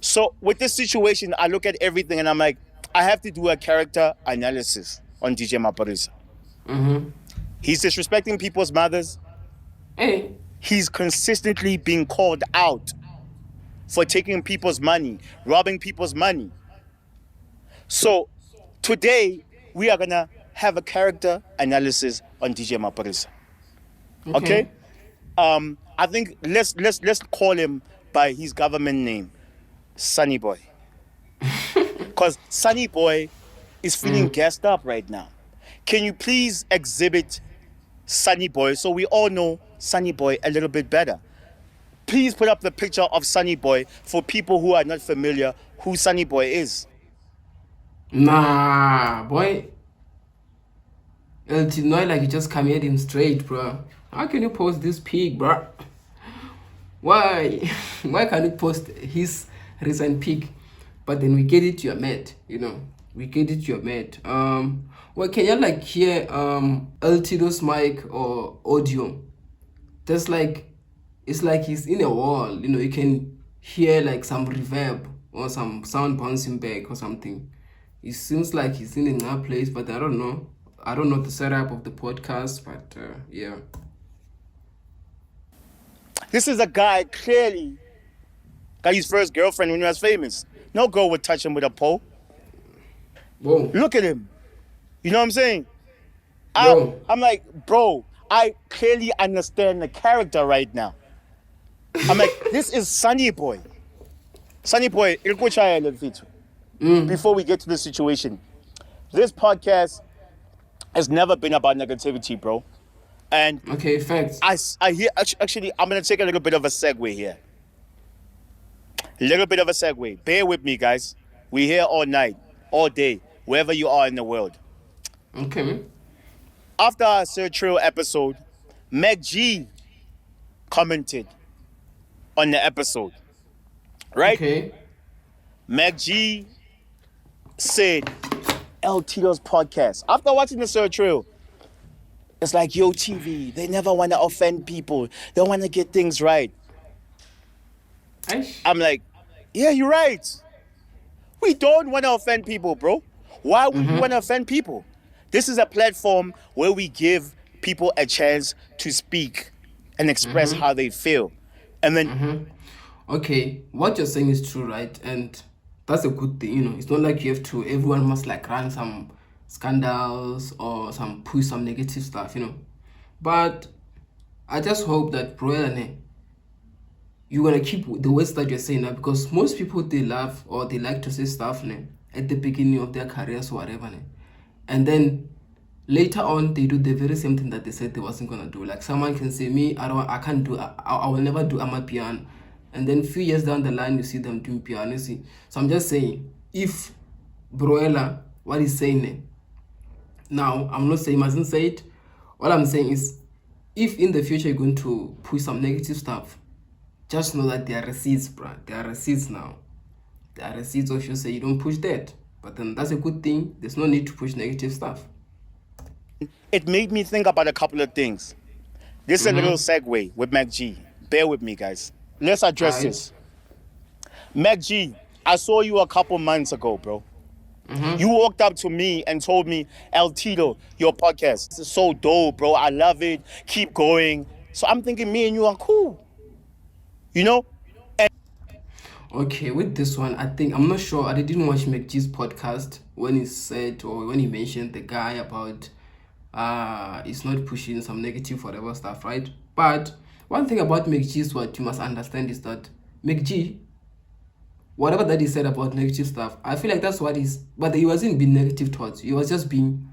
So with this situation, I look at everything and I'm like, I have to do a character analysis on DJ Maphorisa. He's disrespecting people's mothers. Hey, He's consistently being called out for taking people's money, robbing people's money. So today we are gonna have a character analysis on DJ Maphorisa. Okay? okay. I think let's call him by his government name, Sunny Boy. Because Sunny Boy is feeling gassed up right now. Can you please exhibit Sunny Boy so we all know Sunny Boy a little bit better? Please put up the picture of Sunny Boy for people who are not familiar who Sunny Boy is. Nah, boy. It's not like you just come at him straight, bro. How can you post this pig, bro? Why? Why can't you post his recent pic? But then we get it, you're mad, you know. We get it, you're mad. Well, can you like hear L-Tido's mic or audio? There's like, it's like he's in a wall, you know. You can hear like some reverb or some sound bouncing back or something. It seems like he's in another place, but I don't know. I don't know the setup of the podcast, but yeah. This is a guy clearly got his first girlfriend when he was famous. No girl would touch him with a pole. Whoa. Look at him. You know what I'm saying? Yo. I'm like, bro, I clearly understand the character right now. I'm like, this is Sunny Boy. Sunny Boy, before we get to the situation, this podcast has never been about negativity, bro. And Okay, facts. I hear, actually, I'm going to take a little bit of a segue here. A little bit of a segue. Bear with me, guys. We're here all night, all day, wherever you are in the world. Okay. After our Sir Trill episode, Macg commented on the episode, right? Okay. Macg said, L-Tido's podcast. After watching the Sir Trill, it's like, yo, TV, they never want to offend people. They want to get things right. Aish. I'm like, yeah, you're right. We don't want to offend people, bro. Why would we want to offend people? This is a platform where we give people a chance to speak and express how they feel. And then, Okay, what you're saying is true, right? And that's a good thing, you know. It's not like you have to, everyone must like run some scandals or push some negative stuff, you know. But I just hope that, bro, you're gonna keep the words that you're saying now, because most people, they love or they like to say stuff at the beginning of their careers or whatever, and then later on they do the very same thing that they said they wasn't gonna do. Like someone can say, me, I can't do, I will never do Amapiano, and then few years down the line you see them doing piano. See, so I'm just saying, if Broella, what he's saying now, I'm not saying he mustn't say it. All I'm saying is, if in the future you're going to push some negative stuff, just know that there are receipts, bro. There are receipts now. There are receipts if you say you don't push that. But then that's a good thing. There's no need to push negative stuff. it made me think about a couple of things. This is a little segue with Macg. Bear with me, guys. Let's address Alright. this. Macg, I saw you a couple months ago, bro. You walked up to me and told me, L-Tido, your podcast is so dope, bro. I love it. Keep going. So I'm thinking me and you are cool. You know? Okay, with this one, I think, I'm not sure. I didn't watch Macg's podcast when he said, or when he mentioned the guy about it's not pushing some negative whatever stuff, right? But one thing about Macg is what you must understand is that Macg, whatever that he said about negative stuff, I feel like that's what he's, but he wasn't being negative towards you. He was just being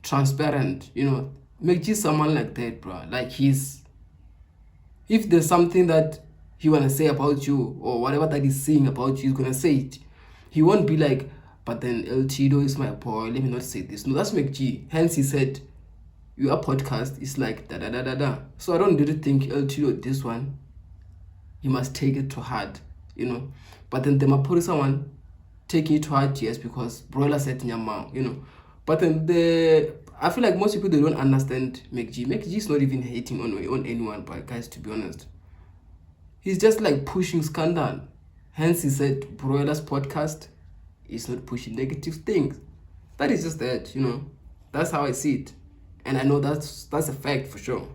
transparent, you know. Macg is someone like that, bro. Like if there's something that he wanna say about you or whatever that he's saying about you, he's gonna say it. He won't be like, but then L-Tido is my boy, let me not say this. No, that's Macg. Hence he said, your podcast is like da da da da da. So I don't really think L-Tido, this one, he must take it to heart, you know. But then the Maphorisa one, taking it to heart, yes, because broiler said nyama, you know. But then I feel like most people, they don't understand Macg. Macg is not even hating on anyone, but guys, to be honest, he's just like pushing scandal. Hence, he said Broiler's podcast is not pushing negative things. That is just that, That's how I see it, and I know that's a fact for sure.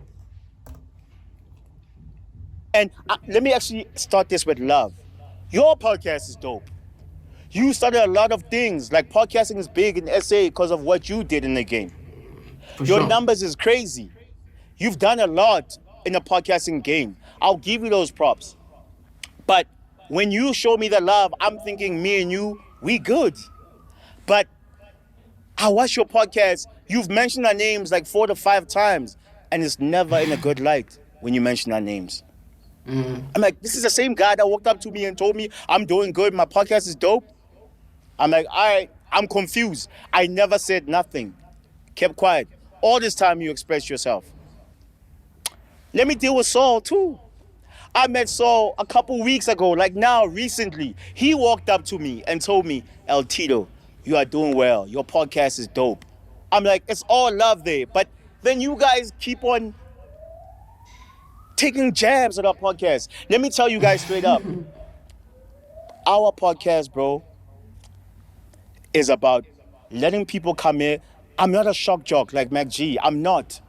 And let me actually start this with love. Your podcast is dope. You started a lot of things. Like podcasting is big in SA because of what you did in the game. For Your sure. numbers is crazy. You've done a lot in the podcasting game. I'll give you those props. But when you show me the love, I'm thinking me and you, we good. But I watch your podcast. You've mentioned our names like 4 to 5 times, and it's never in a good light when you mention our names. I'm like, this is the same guy that walked up to me and told me I'm doing good. My podcast is dope. I'm like, all right, I'm confused. I never said nothing. Kept quiet. All this time you expressed yourself. Let me deal with Saul too. I met Saul a couple weeks ago, like now, recently. He walked up to me and told me, L-Tido, you are doing well. Your podcast is dope. I'm like, it's all love there. But then you guys keep on taking jabs at our podcast. Let me tell you guys straight up. Our podcast, bro, is about letting people come in. I'm not a shock jock like Macg. I'm not.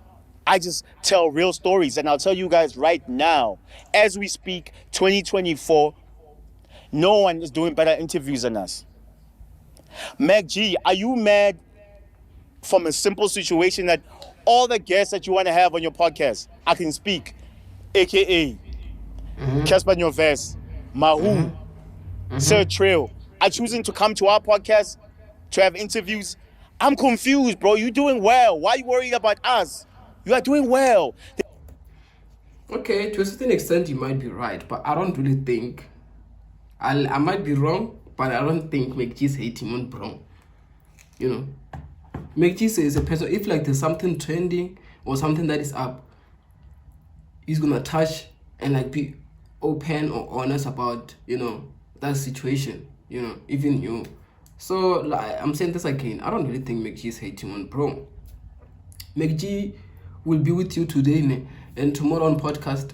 I just tell real stories. And I'll tell you guys right now, as we speak, 2024, no one is doing better interviews than us. Macg, are you mad from a simple situation that all the guests that you want to have on your podcast, I can speak, aka Casper Nyoves, Mahu, Sir Trail, are choosing to come to our podcast to have interviews? I'm confused, bro. You're doing well. Why are you worried about us? You are doing well. Okay, to a certain extent, you might be right, but I don't really think. I might be wrong, but I don't think Macg's hating on Brown. Macg is a person. If like there's something trending or something that is up, he's gonna touch and like be open or honest about that situation. Even you. So like, I'm saying this again. I don't really think Macg is hating on Brown. Macg will be with you today and tomorrow on podcast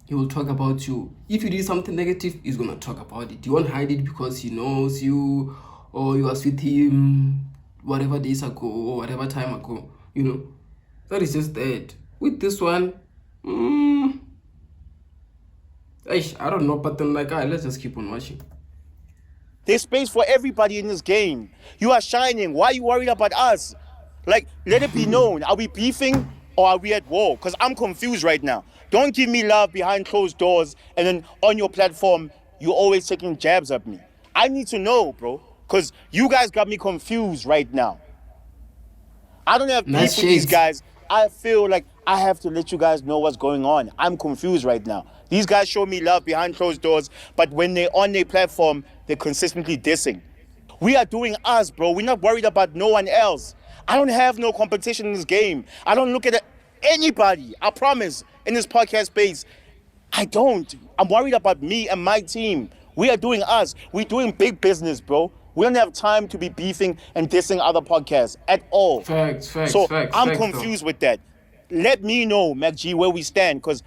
he will talk about you. If you did something negative, he's gonna talk about it. You won't hide it because he knows you or you was with him whatever days ago or whatever time ago. That is just that. With this one, I don't know, but then like, let's just keep on watching. There's space for everybody in this game. You are shining. Why are you worried about us? Like, let it be known. Are we beefing or are we at war? Because I'm confused right now. Don't give me love behind closed doors and then on your platform, you're always taking jabs at me. I need to know, bro. Because you guys got me confused right now. I don't have beef with these guys. I feel like I have to let you guys know what's going on. I'm confused right now. These guys show me love behind closed doors, but when they're on their platform, they're consistently dissing. We are doing us, bro. We're not worried about no one else. I don't have no competition in this game. I don't look at anybody, I promise, in this podcast space. I don't. I'm worried about me and my team. We are doing us. We're doing big business, bro. We don't have time to be beefing and dissing other podcasts at all. Facts. So I'm confused with that. Let me know, Macg, where we stand, because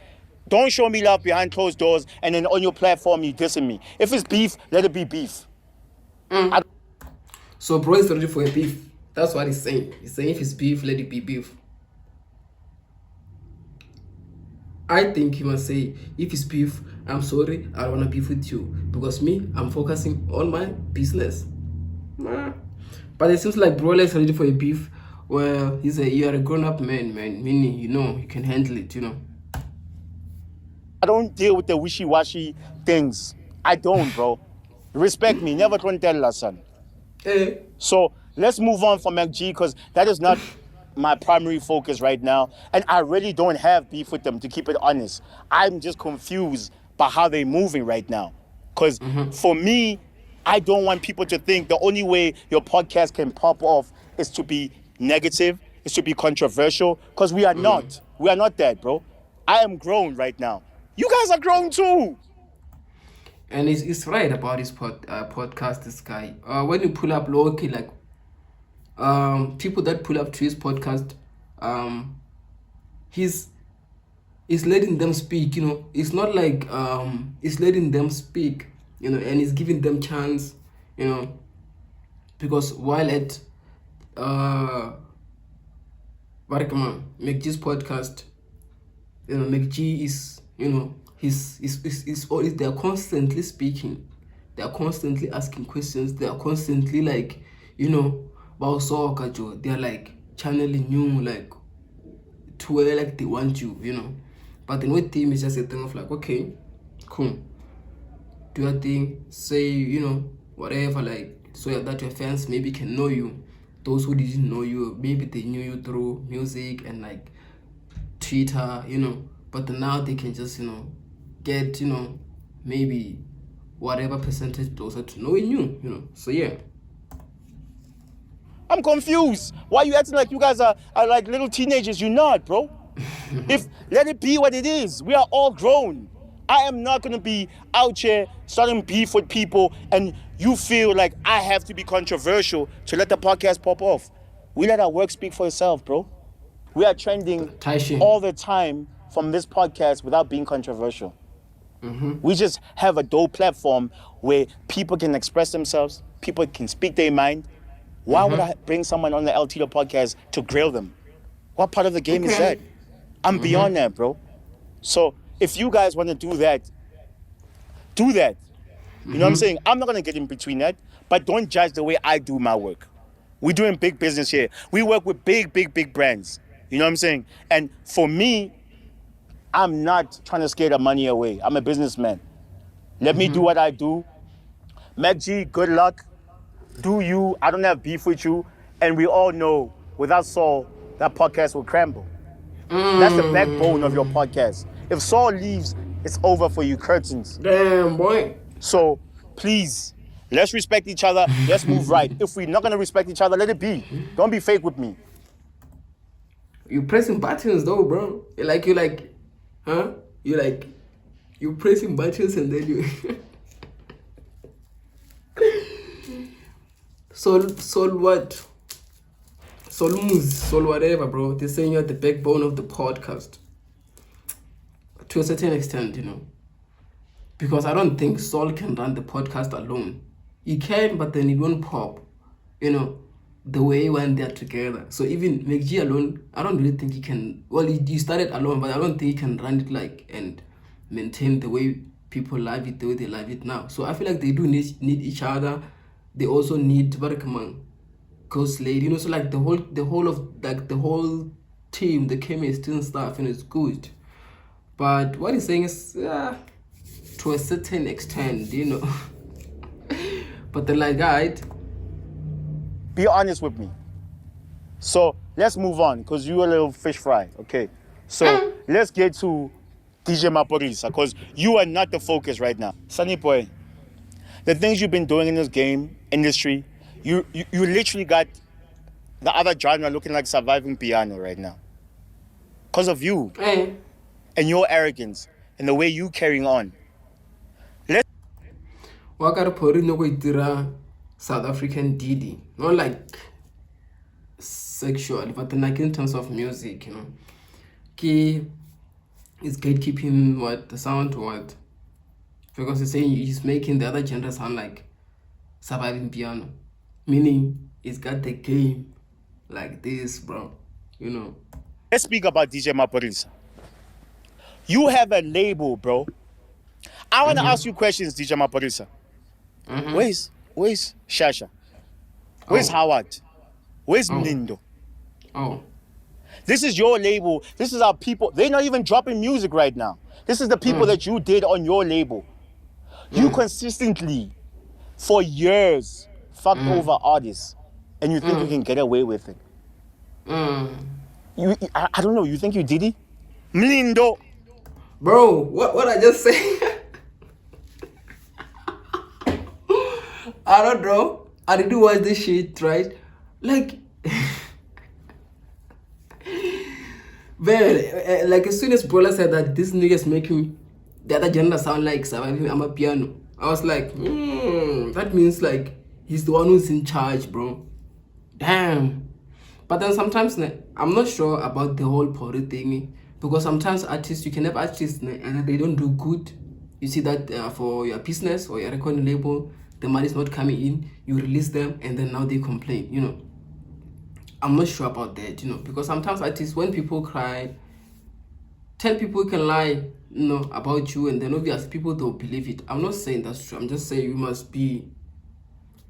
don't show me love behind closed doors and then on your platform you dissing me. If it's beef, let it be beef. So bro is ready for a beef. That's what he's saying. He's saying if it's beef, let it be beef. I think he must say, if it's beef, I'm sorry, I don't want to beef with you. Because me, I'm focusing on my business. But it seems like Broiler is ready for a beef. Well, you're a grown-up man, meaning, you can handle it, I don't deal with the wishy-washy things. I don't, bro. Respect me. Never tell us, son. So let's move on from Macg because that is not my primary focus right now. And I really don't have beef with them, to keep it honest. I'm just confused by how they're moving right now. Because for me, I don't want people to think the only way your podcast can pop off is to be negative, is to be controversial. Because we are not. We are not that, bro. I am grown right now. You guys are grown too. And he's right about his podcast, this guy. When you pull up low-key, like, people that pull up to his podcast, he's letting them speak, It's not like he's letting them speak. and he's giving them chance, because while at Macg's podcast, Macg is, always, they are constantly speaking, they are constantly asking questions, they are constantly like, about soccer, Joe. They are like channeling you like to where like they want you, But then with team, it's just a thing of like, okay, cool, do your thing, say, whatever, like, so that your fans maybe can know you. Those who didn't know you, maybe they knew you through music and like Twitter, but then now they can just, get, maybe whatever percentage closer to knowing you, So yeah. I'm confused. Why you acting like you guys are like little teenagers? You're not, bro. Let it be what it is. We are all grown. I am not going to be out here starting beef with people and you feel like I have to be controversial to let the podcast pop off. We let our work speak for itself, bro. We are trending all the time from this podcast without being controversial. We just have a dope platform where people can express themselves, people can speak their mind. Why would I bring someone on the L-Tido podcast to grill them? What part of the game is that? I'm beyond that, bro. So if you guys want to do that, do that. You know what I'm saying? I'm not going to get in between that, but don't judge the way I do my work. We're doing big business here. We work with big brands. You know what I'm saying? And for me, I'm not trying to scare the money away. I'm a businessman. Let me do what I do. Macg, good luck. Do you. I don't have beef with you. And we all know without Saul, that podcast will crumble. That's the backbone of your podcast. If Saul leaves, it's over for you, curtains. Damn, boy. So please, let's respect each other. Let's move right. If we're not going to respect each other, let it be. Don't be fake with me. You pressing buttons though, bro. You pressing buttons and then you Sol what? Sol whatever, bro. They're saying you're the backbone of the podcast. To a certain extent, Because I don't think Sol can run the podcast alone. He can, but then it won't pop. The way when they're together. So even Macg alone, I don't really think he can. Well, he started alone, but I don't think he can run it and maintain the way people love it, the way they love it now. So I feel like they do need each other. They also need Ghost Lady, so like the whole team, the chemistry and stuff, it's good. But what he's saying is to a certain extent, But then guide. Be honest with me. So let's move on because you're a little fish fry. Okay. So let's get to DJ Maphorisa because you are not the focus right now. Sunny boy, the things you've been doing in this game industry, you literally got the other genre looking like surviving piano right now. Because of you and your arrogance and the way you carrying on. South African Didi, not like sexual, but then like in terms of music, Ki is gatekeeping the sound to what? Because he's saying he's making the other genre sound like surviving piano, meaning it's got the game like this, bro. Let's speak about DJ Maphorisa. You have a label, bro. I want to ask you questions, DJ Maphorisa. Where's Shasha? Where's Howard? Where's Mlindo? This is your label. This is our people. They're not even dropping music right now. This is the people that you did on your label. You consistently, for years, fucked over artists. And you think you can get away with it. I don't know. You think you did it? Mlindo. Bro, what I just say? I don't know. I didn't watch this shit, right? Like, man, like as soon as Bola said that this nigga's making the other genre sound like surviving I'm a piano, I was like, that means like he's the one who's in charge, bro. Damn. But then sometimes I'm not sure about the whole Pori thing because sometimes artists, you can have artists and they don't do good. you see that for your business or your recording label, the money is not coming in, you release them, and then now they complain, you know. I'm not sure about that, you know, because sometimes artists, when people cry, 10 people can lie, you know, about you, and then obviously people don't believe it. I'm not saying that's true. I'm just saying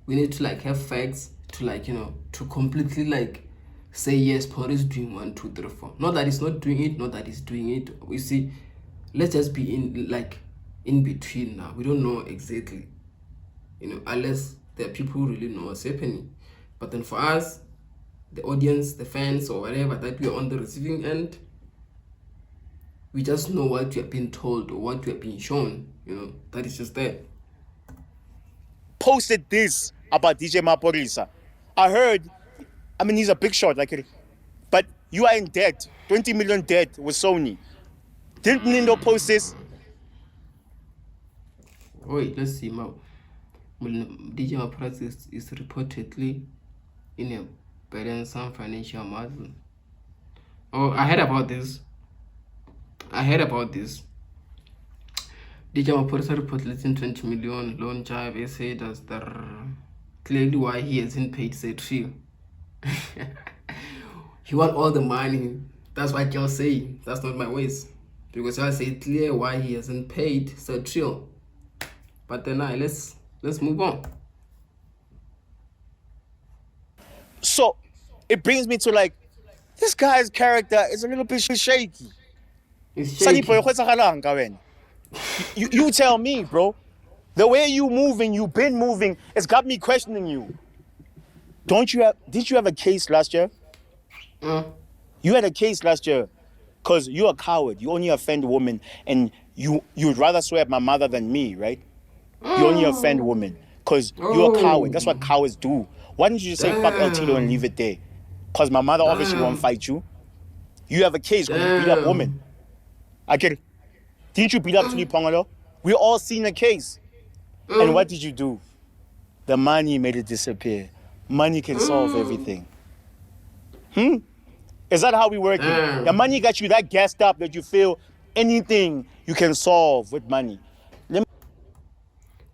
we need to like have facts to like, you know, to completely like say yes, Paul is doing 1, 2, 3, 4. Not that he's not doing it, not that he's doing it. We see, let's just be in between now. We don't know exactly, you know, unless there are people who really know what's happening. But then for us, the audience, the fans, or whatever, that we are on the receiving end, we just know what we have been told or what we have been shown, you know. That is just that. Posted this about DJ Maphorisa. I heard, I mean, he's a big shot, like, but you are in debt, 20 million debt with Sony. Didn't Nindo post this? Wait, let's see. DJ Maphorisa is reportedly in a burdensome financial matter. Oh, I heard about this. DJ Maphorisa reportedly in 20 million loan jive essay does the clearly why he hasn't paid said fee. He want all the money. That's what y'all say. That's not my ways. Because I say clear why he hasn't paid said trill. But then let's move on. So it brings me to like, this guy's character is a little bit shaky. It's Sunny shaky. boy, what's a halang, Karen? You tell me, bro. The way you moving, you've been moving, it's got me questioning you. Did you have a case last year? You had a case last year because you're a coward. You only offend women, and you'd rather swear at my mother than me, right? You only offend women because you're a coward. That's what cowards do. Why didn't you just say fuck L-Tido and leave it there? Because my mother obviously won't fight you. You have a case because you beat up women. I get it. Didn't you beat up Tuli Pongolo? We all seen the case. And what did you do? The money made it disappear. Money can solve everything. Is that how we working? The money got you that gassed up that you feel anything you can solve with money.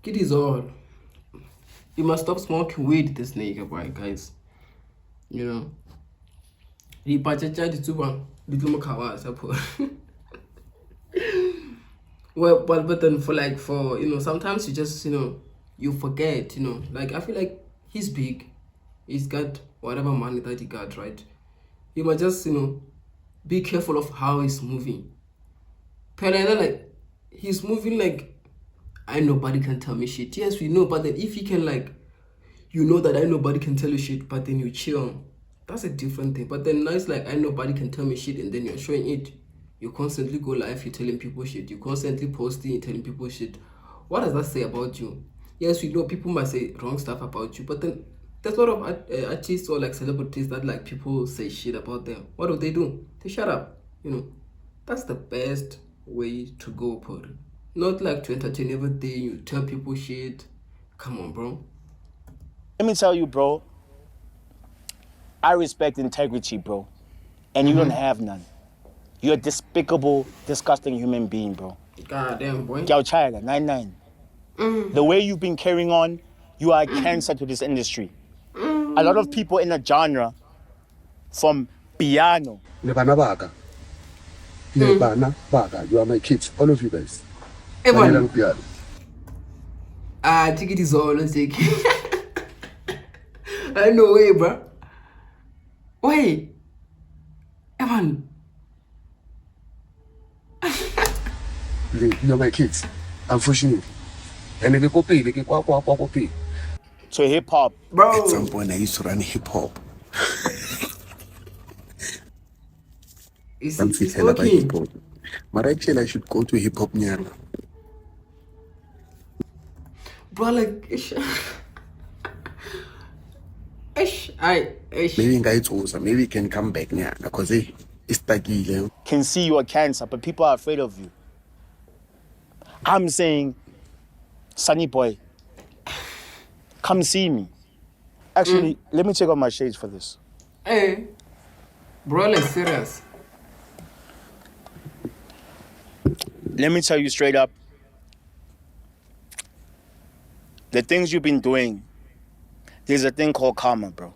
It is all. You must stop smoking weed, this nigga, boy, guys. You know. He pachacha the one little more support. Well, but then for you know, sometimes you just, you know, you forget, you know, like I feel like he's big, he's got whatever money that he got, right? You must just, you know, be careful of how he's moving. But like he's moving like nobody can tell me shit. Yes, we know, but then if he can like, you know that nobody can tell you shit, but then you chill, that's a different thing. But then now it's like nobody can tell me shit, and then you're showing it. You constantly go live, you're telling people shit. You constantly posting, you're telling people shit. What does that say about you? Yes, we know people might say wrong stuff about you, but then there's a lot of artists or like celebrities that like people say shit about them. What do? They shut up. You know, that's the best way to go, Paul. Not like to entertain everything. You tell people shit. Come on, bro. Let me tell you, bro. I respect integrity, bro. And you don't have none. You're a despicable, disgusting human being, bro. God damn, boy. China, 99. The way you've been carrying on, you are a cancer to this industry. A lot of people in the genre, from piano. Nebana Baga. Nebana Baga. You are my kids, all of you guys. Evan. Take it is all, let's take I know way, bro. Wait. Evan. You're my kids, unfortunately. And they go pay, they can pay. To hip hop. Bro. At some point, I used to run hip hop. It's okay. Hip hop. But actually, I should go to hip hop now. Bro, like, maybe maybe you can come back now because it's tacky. Can see you a cancer, but people are afraid of you. I'm saying, Sunny boy, come see me. Actually, let me take off my shades for this. Hey, bro, like serious. Let me tell you straight up, the things you've been doing, there's a thing called karma, bro.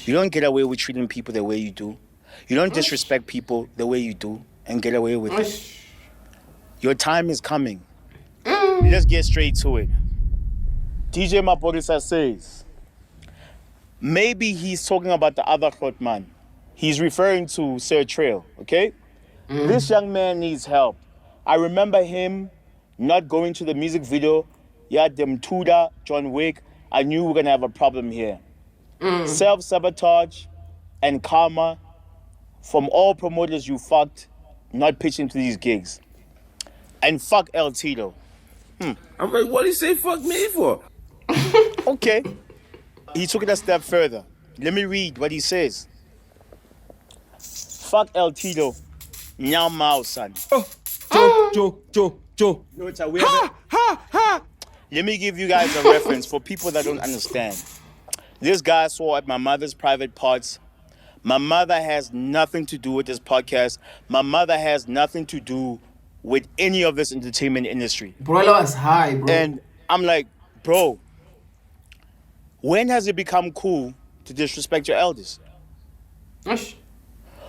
You don't get away with treating people the way you do. You don't disrespect people the way you do and get away with it. Your time is coming. Let's get straight to it. DJ Maphorisa says, maybe he's talking about the other hot man. He's referring to Sir Trail, okay? This young man needs help. I remember him not going to the music video. Yeah, them Tuda, John Wick. I knew we were going to have a problem here. Self-sabotage and karma from all promoters you fucked not pitching to these gigs. And fuck L-Tido. I'm like, what did he say fuck me for? Okay. He took it a step further. Let me read what he says. Fuck L-Tido. Nyao Mao, son. Joe. No, it's a weird. Let me give you guys a reference for people that don't understand. This guy saw at my mother's private parts. My mother has nothing to do with this podcast. My mother has nothing to do with any of this entertainment industry. Bro, I was high, bro. And I'm like, bro, when has it become cool to disrespect your elders?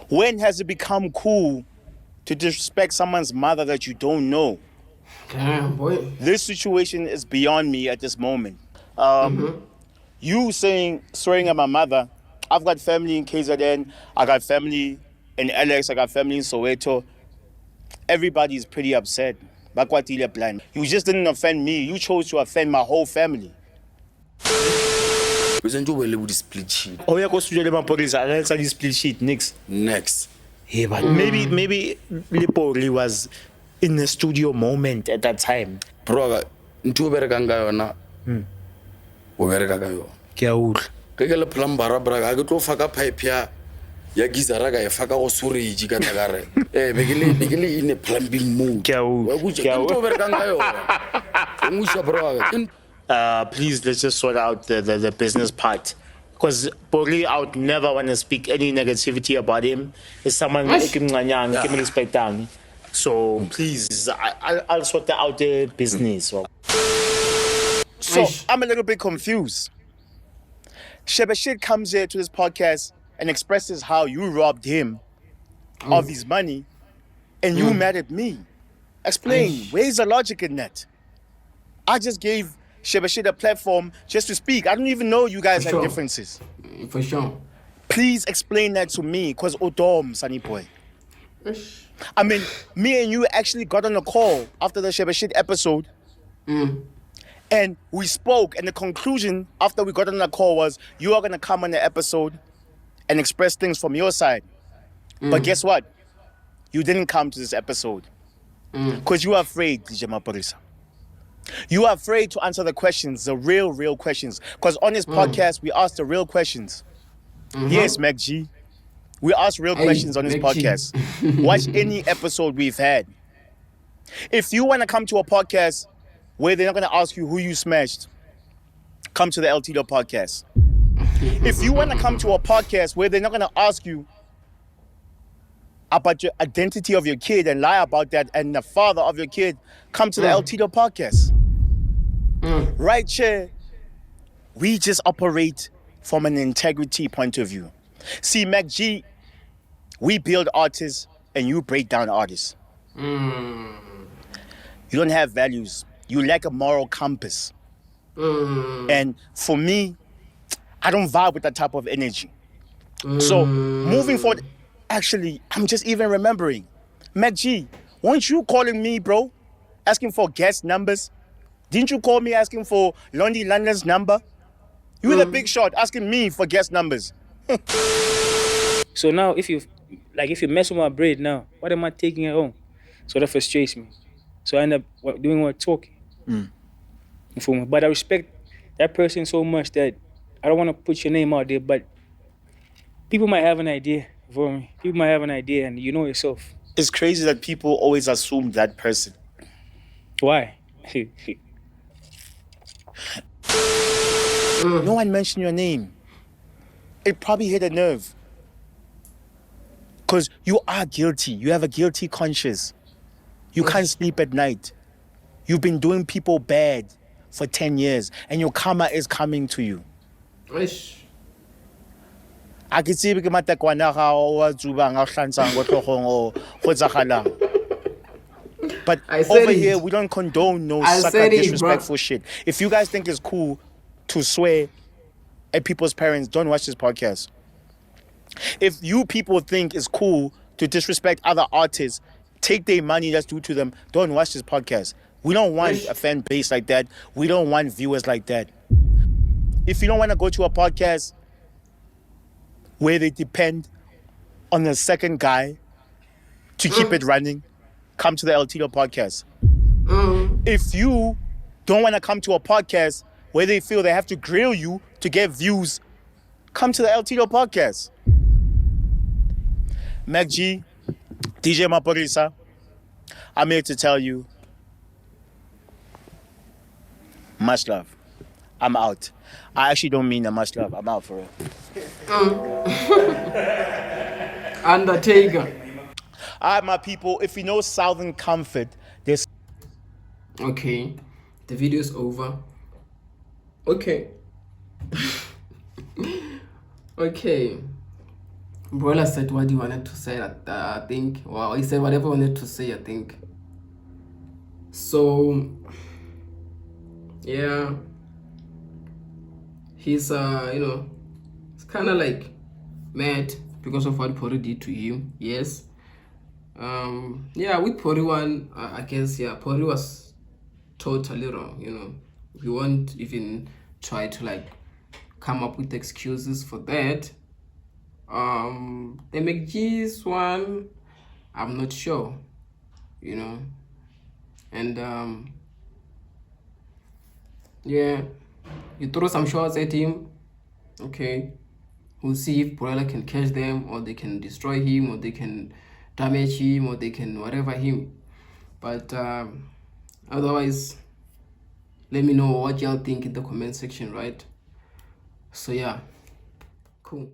When has it become cool to disrespect someone's mother that you don't know? Damn, boy. This situation is beyond me at this moment. You swearing at my mother, I've got family in KZN, I got family in LX, I got family in Soweto. Everybody's pretty upset. You just didn't offend me. You chose to offend my whole family. Wasn't you well with the split sheet? Oh yeah, go studio le Maphorisa. Let's say split sheet Next. Yeah, but maybe Lipoli was in the studio moment at that time. Bro, ntu bereka nga yona. O bereka ka yona. Ke a utlwa. Ke le plumber bra ga ke tlo faka pipe ya gizara ga e faka go storage ka tagare. Begele in a plumbing mode. Ke a utlwa. Ntu bereka nga yona. Ngusha bro. Please, let's just sort out the business part. Because Poli, I would never want to speak any negativity about him. It's someone respecting. So please, I'll sort out the business. So I'm a little bit confused. Shebeshit comes here to this podcast and expresses how you robbed him of his money and you mad at me. Explain, where's the logic in that? I just gave Shebeshit a platform just to speak. I don't even know you guys have differences. For sure. Please explain that to me, because Odom, Sunny Boy. I mean, me and you actually got on a call after the Shebeshit episode. And we spoke, and the conclusion after we got on the call was, you are going to come on the episode and express things from your side. But guess what? You didn't come to this episode. Because you are afraid, DJ Maphorisa. You are afraid to answer the questions, the real questions. Because on this podcast, we ask the real questions. Yes, Macg. We ask real questions on this podcast. Watch any episode we've had. If you want to come to a podcast where they're not going to ask you who you smashed, come to the L-Tido podcast. If you want to come to a podcast where they're not going to ask you about your identity of your kid and lie about that and the father of your kid, come to the L-Tido podcast. Right here, we just operate from an integrity point of view. See, Macg, we build artists and you break down artists. You don't have values. You lack a moral compass. And for me, I don't vibe with that type of energy. So, moving forward, actually, I'm just even remembering. Macg, weren't you calling me, bro? Asking for guest numbers? Didn't you call me asking for Lonely London's number? You were the big shot asking me for guest numbers. So now, if you mess with my braid now, what am I taking it home? So that frustrates me. So I end up doing what talking. You feel me? But I respect that person so much that I don't want to put your name out there, but people might have an idea for me. People might have an idea, and you know yourself. It's crazy that people always assume that person. Why? No one mentioned your name. It probably hit a nerve. Because you are guilty. You have a guilty conscience. You can't sleep at night. You've been doing people bad for 10 years and your karma is coming to you. Eish. A ke tsebe ke matekwane a gago a tsubang a hlansang go tlhogong o go tsagalang. But I said over it. here, we don't condone no I sucker said it, disrespectful bro. shit. If you guys think it's cool to swear at people's parents, don't watch this podcast. If you people think it's cool to disrespect other artists, take their money that's due to them, don't watch this podcast. We don't want a fan base like that. We don't want viewers like that. If you don't want to go to a podcast where they depend on the second guy to keep it running, come to the L-Tido podcast. If you don't want to come to a podcast where they feel they have to grill you to get views, come to the L-Tido podcast. Macg, DJ Maphorisa, I'm here to tell you, much love. I'm out. I actually don't mean that much love. I'm out for real. Undertaker. All right, my people, if you know Southern Comfort, there's... Okay, the video's over. Okay. Okay. Brola said what he wanted to say, I think. Well, he said whatever he wanted to say, I think. So, yeah. He's, it's kind of like mad because of what Pori did to him. Yes. Yeah, with Pori one, I guess, yeah, Pori was totally wrong, We won't even try to, like, come up with excuses for that. The Macg's one, I'm not sure, and yeah, you throw some shots at him, okay, we'll see if Brola can catch them, or they can destroy him, or they can damage him, or they can whatever him, but otherwise, let me know what y'all think in the comment section, right? So yeah, cool.